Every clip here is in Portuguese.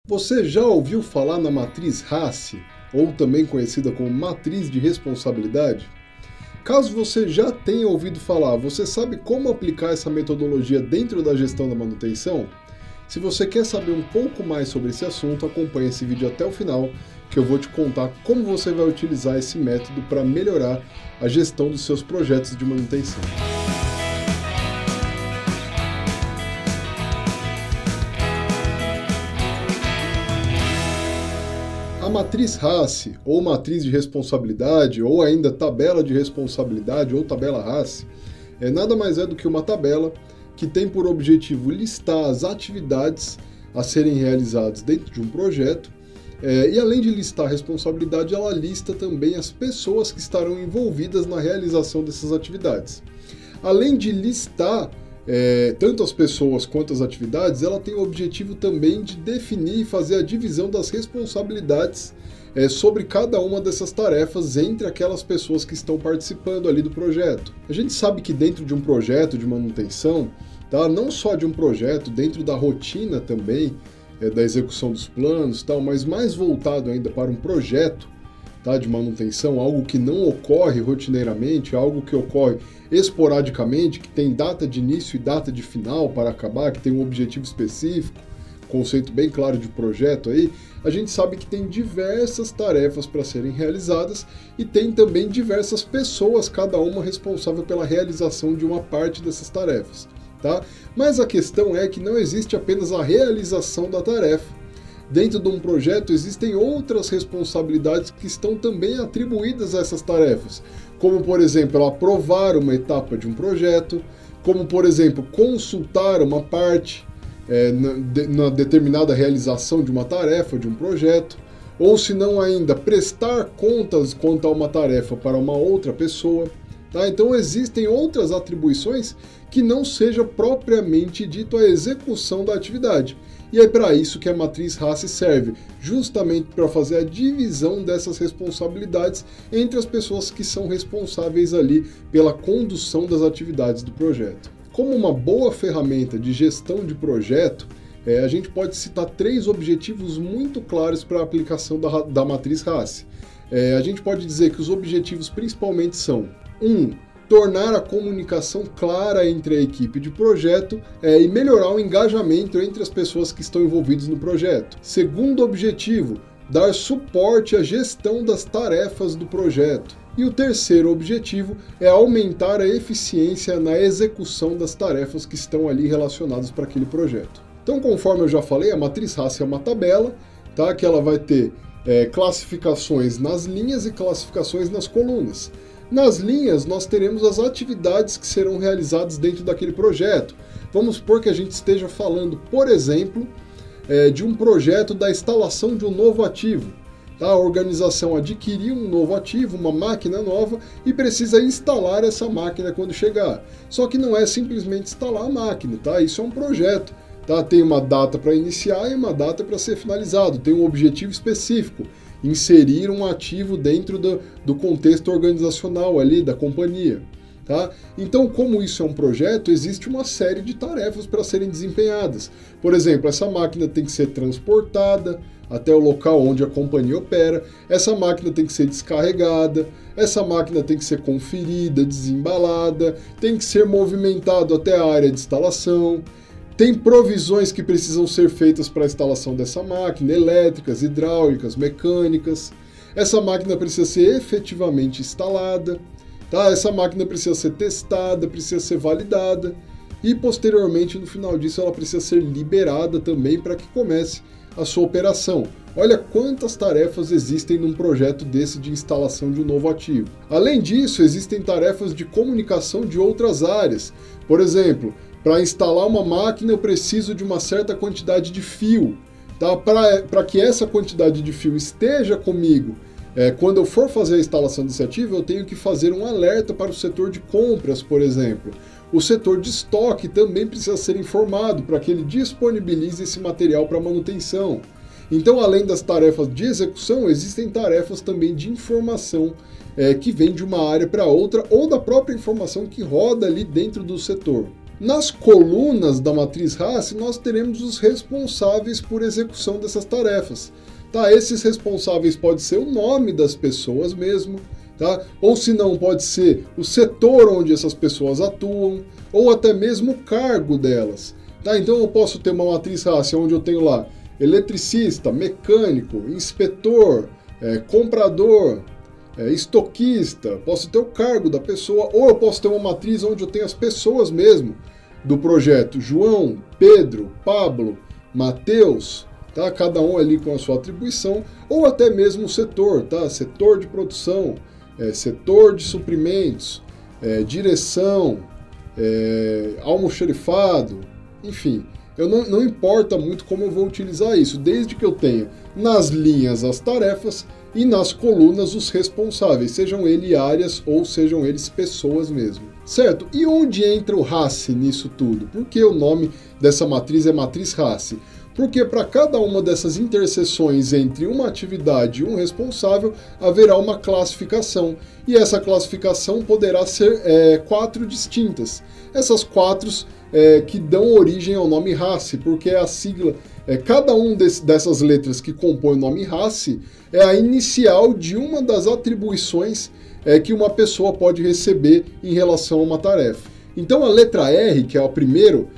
Você já ouviu falar na matriz RACE, ou também conhecida como matriz de responsabilidade? Caso você já tenha ouvido falar, você sabe como aplicar essa metodologia dentro da gestão da manutenção? Se você quer saber um pouco mais sobre esse assunto, acompanhe esse vídeo até o final, que eu vou te contar como você vai utilizar esse método para melhorar a gestão dos seus projetos de manutenção. A matriz RACE, ou matriz de responsabilidade, ou ainda tabela de responsabilidade, ou tabela RACE, nada mais é do que uma tabela que tem por objetivo listar as atividades a serem realizadas dentro de um projeto, e além de listar a responsabilidade, ela lista também as pessoas que estarão envolvidas na realização dessas atividades. Além de listar tanto as pessoas quanto as atividades, ela tem o objetivo também de definir e fazer a divisão das responsabilidades sobre cada uma dessas tarefas entre aquelas pessoas que estão participando ali do projeto. A gente sabe que dentro de um projeto de manutenção, não só de um projeto, dentro da rotina também, da execução dos planos, mas mais voltado ainda para um projeto de manutenção, algo que não ocorre rotineiramente, algo que ocorre esporadicamente, que tem data de início e data de final para acabar, que tem um objetivo específico, conceito bem claro de projeto aí, a gente sabe que tem diversas tarefas para serem realizadas e tem também diversas pessoas, cada uma responsável pela realização de uma parte dessas tarefas, Mas a questão é que não existe apenas a realização da tarefa. Dentro de um projeto existem outras responsabilidades que estão também atribuídas a essas tarefas, como por exemplo aprovar uma etapa de um projeto, como por exemplo consultar uma parte na determinada realização de uma tarefa, de um projeto, ou se não ainda prestar contas quanto a uma tarefa para uma outra pessoa. Então existem outras atribuições que não seja propriamente dito a execução da atividade. E é para isso que a matriz RACE serve, justamente para fazer a divisão dessas responsabilidades entre as pessoas que são responsáveis ali pela condução das atividades do projeto. Como uma boa ferramenta de gestão de projeto, a gente pode citar 3 objetivos muito claros para a aplicação da matriz RACE. A gente pode dizer que os objetivos principalmente são: 1. Tornar a comunicação clara entre a equipe de projeto e melhorar o engajamento entre as pessoas que estão envolvidas no projeto. Segundo objetivo, dar suporte à gestão das tarefas do projeto. E o terceiro objetivo é aumentar a eficiência na execução das tarefas que estão ali relacionadas para aquele projeto. Então, conforme eu já falei, a matriz RACE é uma tabela, que ela vai ter classificações nas linhas e classificações nas colunas. Nas linhas, nós teremos as atividades que serão realizadas dentro daquele projeto. Vamos supor que a gente esteja falando, por exemplo, de um projeto da instalação de um novo ativo. A organização adquiriu um novo ativo, uma máquina nova, e precisa instalar essa máquina quando chegar. Só que não é simplesmente instalar a máquina, Isso é um projeto. Tem uma data para iniciar e uma data para ser finalizado, tem um objetivo específico. Inserir um ativo dentro do contexto organizacional ali da companhia. Então, como isso é um projeto, existe uma série de tarefas para serem desempenhadas. Por exemplo, essa máquina tem que ser transportada até o local onde a companhia opera, essa máquina tem que ser descarregada, essa máquina tem que ser conferida, desembalada, tem que ser movimentado até a área de instalação. Tem provisões que precisam ser feitas para a instalação dessa máquina, elétricas, hidráulicas, mecânicas. Essa máquina precisa ser efetivamente instalada, Essa máquina precisa ser testada, precisa ser validada e posteriormente, no final disso, ela precisa ser liberada também para que comece a sua operação. Olha quantas tarefas existem num projeto desse de instalação de um novo ativo. Além disso, existem tarefas de comunicação de outras áreas. Por exemplo, para instalar uma máquina eu preciso de uma certa quantidade de fio. Para que essa quantidade de fio esteja comigo quando eu for fazer a instalação desse ativo, eu tenho que fazer um alerta para o setor de compras, por exemplo. O setor de estoque também precisa ser informado para que ele disponibilize esse material para manutenção. Então, além das tarefas de execução, existem tarefas também de informação que vem de uma área para outra ou da própria informação que roda ali dentro do setor. Nas colunas da matriz Hasse, nós teremos os responsáveis por execução dessas tarefas. Tá? Esses responsáveis pode ser o nome das pessoas mesmo, tá? Ou se não, pode ser o setor onde essas pessoas atuam, ou até mesmo o cargo delas. Tá? Então eu posso ter uma matriz Hasse onde eu tenho lá eletricista, mecânico, inspetor, comprador, estoquista, posso ter o cargo da pessoa, ou eu posso ter uma matriz onde eu tenho as pessoas mesmo do projeto, João, Pedro, Pablo, Mateus, tá? Cada um ali com a sua atribuição, ou até mesmo o setor, tá? Setor de produção, setor de suprimentos, direção, almoxarifado, enfim. Não importa muito como eu vou utilizar isso, desde que eu tenha nas linhas as tarefas e nas colunas os responsáveis, sejam eles áreas ou sejam eles pessoas mesmo. Certo? E onde entra o Hasse nisso tudo? Por que o nome dessa matriz é matriz Hasse? Porque para cada uma dessas interseções entre uma atividade e um responsável, haverá uma classificação. E essa classificação poderá ser 4 distintas. Essas 4 que dão origem ao nome Hasse, porque é a sigla, cada dessas letras que compõe o nome Hasse é a inicial de uma das atribuições que uma pessoa pode receber em relação a uma tarefa. Então a letra R, que é o primeiro,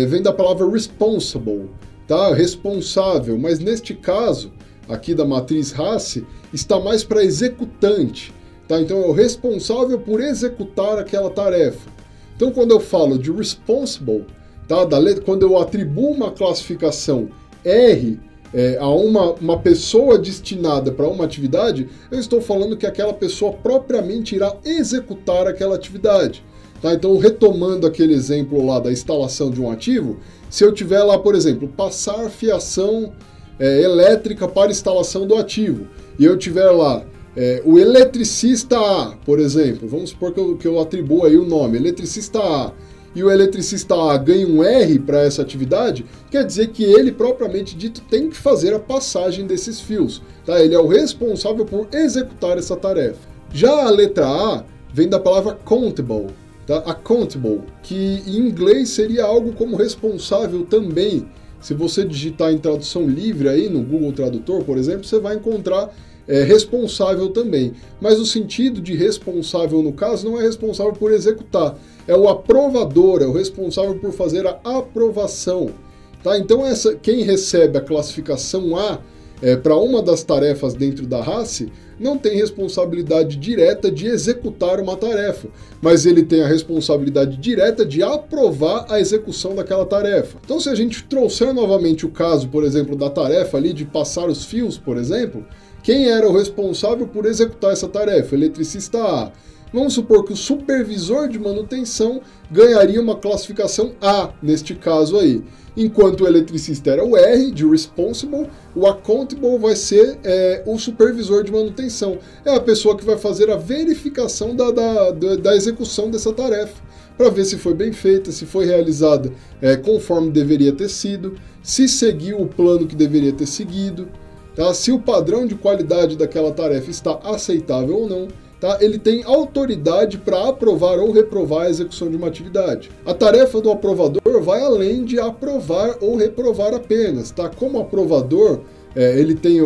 vem da palavra responsible, tá? Responsável, mas neste caso, aqui da matriz Hasse, está mais para executante, tá? Então é o responsável por executar aquela tarefa. Então quando eu falo de responsible, tá? Quando eu atribuo uma classificação R a uma pessoa destinada para uma atividade, eu estou falando que aquela pessoa propriamente irá executar aquela atividade. Tá? Então, retomando aquele exemplo lá da instalação de um ativo, se eu tiver lá, por exemplo, passar fiação elétrica para instalação do ativo, e eu tiver lá o eletricista A, por exemplo, vamos supor que eu atribuo aí o nome, eletricista A, e o eletricista A ganha um R para essa atividade, quer dizer que ele, propriamente dito, tem que fazer a passagem desses fios. Tá? Ele é o responsável por executar essa tarefa. Já a letra A vem da palavra accountable, tá? Accountable, que em inglês seria algo como responsável também. Se você digitar em tradução livre aí no Google Tradutor, por exemplo, você vai encontrar responsável também. Mas o sentido de responsável, no caso, não é responsável por executar, é o aprovador, é o responsável por fazer a aprovação. Tá? Então quem recebe a classificação A para uma das tarefas dentro da Hasse não tem responsabilidade direta de executar uma tarefa, mas ele tem a responsabilidade direta de aprovar a execução daquela tarefa. Então, se a gente trouxer novamente o caso, por exemplo, da tarefa ali de passar os fios, por exemplo, quem era o responsável por executar essa tarefa? Eletricista A. Vamos supor que o supervisor de manutenção ganharia uma classificação A, neste caso aí. Enquanto o eletricista era o R, de responsible, o accountable vai ser o supervisor de manutenção. É a pessoa que vai fazer a verificação da execução dessa tarefa, para ver se foi bem feita, se foi realizada conforme deveria ter sido, se seguiu o plano que deveria ter seguido, tá? Se o padrão de qualidade daquela tarefa está aceitável ou não. Tá? Ele tem autoridade para aprovar ou reprovar a execução de uma atividade. A tarefa do aprovador vai além de aprovar ou reprovar apenas. Tá? Como aprovador, ele tem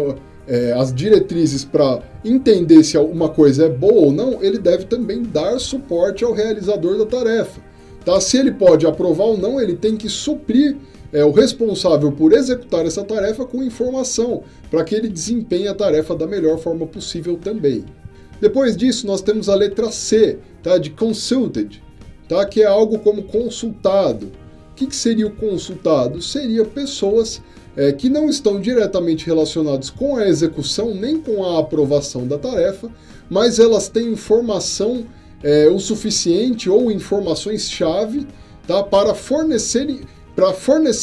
as diretrizes para entender se uma coisa é boa ou não, ele deve também dar suporte ao realizador da tarefa. Tá? Se ele pode aprovar ou não, ele tem que suprir o responsável por executar essa tarefa com informação, para que ele desempenhe a tarefa da melhor forma possível também. Depois disso, nós temos a letra C, tá? De consulted, tá? Que é algo como consultado. O que seria o consultado? Seria pessoas que não estão diretamente relacionadas com a execução nem com a aprovação da tarefa, mas elas têm informação o suficiente ou informações-chave, tá? Para fornecer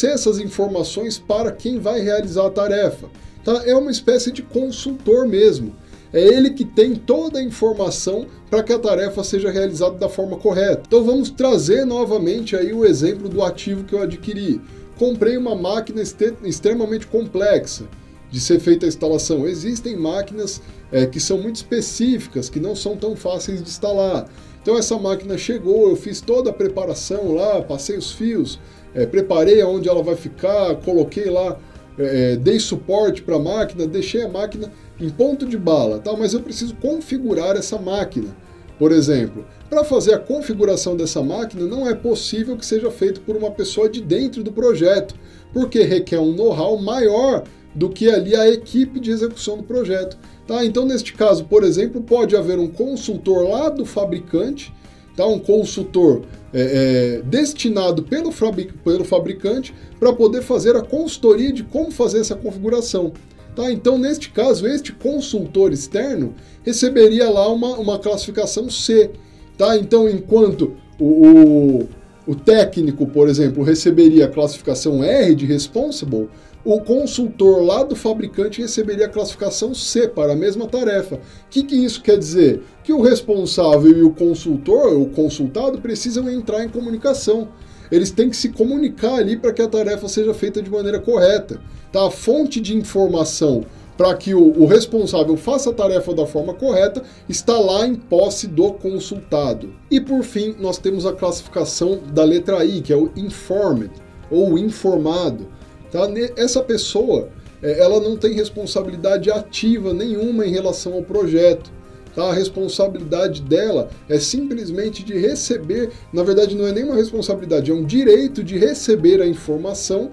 essas informações para quem vai realizar a tarefa. Tá? É uma espécie de consultor mesmo. É ele que tem toda a informação para que a tarefa seja realizada da forma correta. Então vamos trazer novamente aí o exemplo do ativo que eu adquiri. Comprei uma máquina extremamente complexa, de ser feita a instalação. Existem máquinas que são muito específicas, que não são tão fáceis de instalar. Então essa máquina chegou, eu fiz toda a preparação lá, passei os fios, preparei aonde ela vai ficar, coloquei lá, dei suporte para a máquina, deixei a máquina em ponto de bala, tá? Mas eu preciso configurar essa máquina. Por exemplo, para fazer a configuração dessa máquina não é possível que seja feito por uma pessoa de dentro do projeto, porque requer um know-how maior do que ali a equipe de execução do projeto. Tá? Então, neste caso, por exemplo, pode haver um consultor lá do fabricante, tá? Um consultor destinado pelo fabricante para poder fazer a consultoria de como fazer essa configuração. Tá? Então, neste caso, este consultor externo receberia lá uma classificação C. Tá? Então, enquanto o técnico, por exemplo, receberia a classificação R de responsible, o consultor lá do fabricante receberia a classificação C para a mesma tarefa. O que isso quer dizer? Que o responsável e o consultor, o consultado, precisam entrar em comunicação. Eles têm que se comunicar ali para que a tarefa seja feita de maneira correta. Tá? A fonte de informação para que o responsável faça a tarefa da forma correta está lá em posse do consultado. E por fim, nós temos a classificação da letra I, que é o informed, ou informado. Tá? Essa pessoa, ela não tem responsabilidade ativa nenhuma em relação ao projeto. Tá? A responsabilidade dela é simplesmente de receber, na verdade não é nem uma responsabilidade, é um direito de receber a informação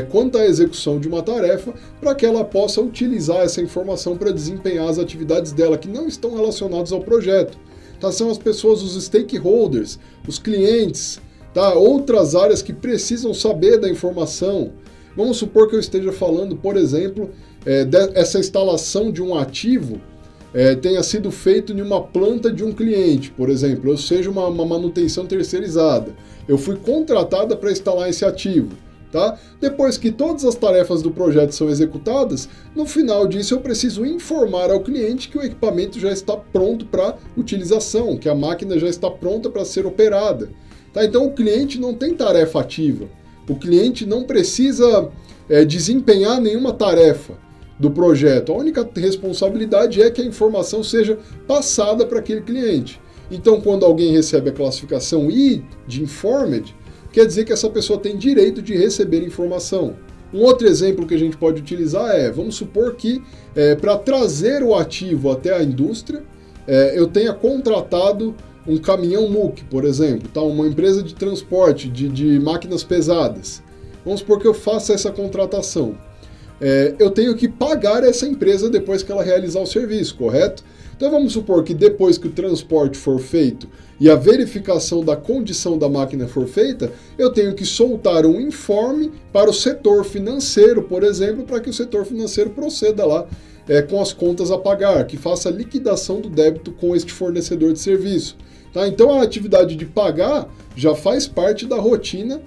quanto à execução de uma tarefa, para que ela possa utilizar essa informação para desempenhar as atividades dela que não estão relacionadas ao projeto. Tá? São as pessoas, os stakeholders, os clientes, tá? Outras áreas que precisam saber da informação. Vamos supor que eu esteja falando, por exemplo, dessa instalação de um ativo tenha sido feito em uma planta de um cliente, por exemplo, ou seja, uma manutenção terceirizada. Eu fui contratada para instalar esse ativo. Tá? Depois que todas as tarefas do projeto são executadas, no final disso eu preciso informar ao cliente que o equipamento já está pronto para utilização, que a máquina já está pronta para ser operada. Tá? Então o cliente não tem tarefa ativa, o cliente não precisa desempenhar nenhuma tarefa do projeto. A única responsabilidade é que a informação seja passada para aquele cliente. Então quando alguém recebe a classificação I de informed, quer dizer que essa pessoa tem direito de receber informação. Um outro exemplo que a gente pode utilizar vamos supor que para trazer o ativo até a indústria, eu tenha contratado um caminhão MUC, por exemplo, tá? Uma empresa de transporte de máquinas pesadas. Vamos supor que eu faça essa contratação. Eu tenho que pagar essa empresa depois que ela realizar o serviço, correto? Então vamos supor que depois que o transporte for feito e a verificação da condição da máquina for feita, eu tenho que soltar um informe para o setor financeiro, por exemplo, para que o setor financeiro proceda lá com as contas a pagar, que faça a liquidação do débito com este fornecedor de serviço. Tá? Então a atividade de pagar já faz parte da rotina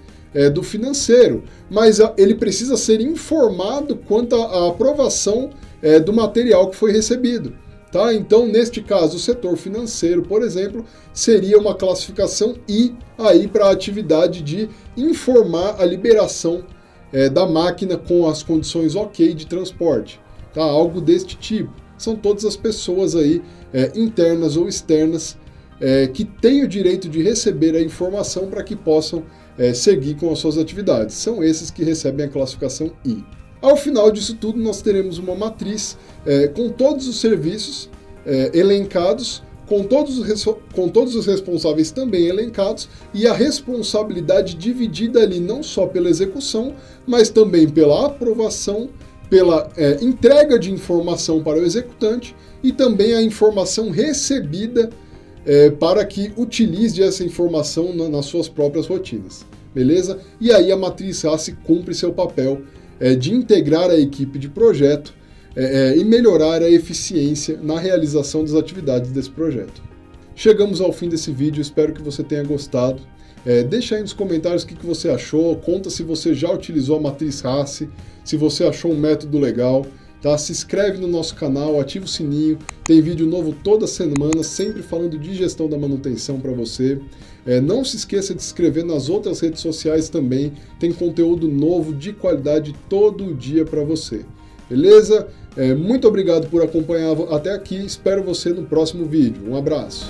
do financeiro, mas ele precisa ser informado quanto à aprovação do material que foi recebido. Tá? Então, neste caso, o setor financeiro, por exemplo, seria uma classificação I aí para a atividade de informar a liberação da máquina com as condições ok de transporte. Tá? Algo deste tipo. São todas as pessoas aí, internas ou externas, que têm o direito de receber a informação para que possam seguir com as suas atividades. São esses que recebem a classificação I. Ao final disso tudo, nós teremos uma matriz com todos os serviços elencados, com todos os responsáveis também elencados, e a responsabilidade dividida ali não só pela execução, mas também pela aprovação, pela entrega de informação para o executante e também a informação recebida para que utilize essa informação nas suas próprias rotinas. Beleza? E aí a matriz RACI cumpre seu papel de integrar a equipe de projeto e melhorar a eficiência na realização das atividades desse projeto. Chegamos ao fim desse vídeo, espero que você tenha gostado. Deixa aí nos comentários o que você achou, conta se você já utilizou a matriz RACI, se você achou um método legal. Tá? Se inscreve no nosso canal, ativa o sininho, tem vídeo novo toda semana, sempre falando de gestão da manutenção para você. Não se esqueça de se inscrever nas outras redes sociais também, tem conteúdo novo de qualidade todo dia para você. beleza? Muito obrigado por acompanhar até aqui, espero você no próximo vídeo. Um abraço!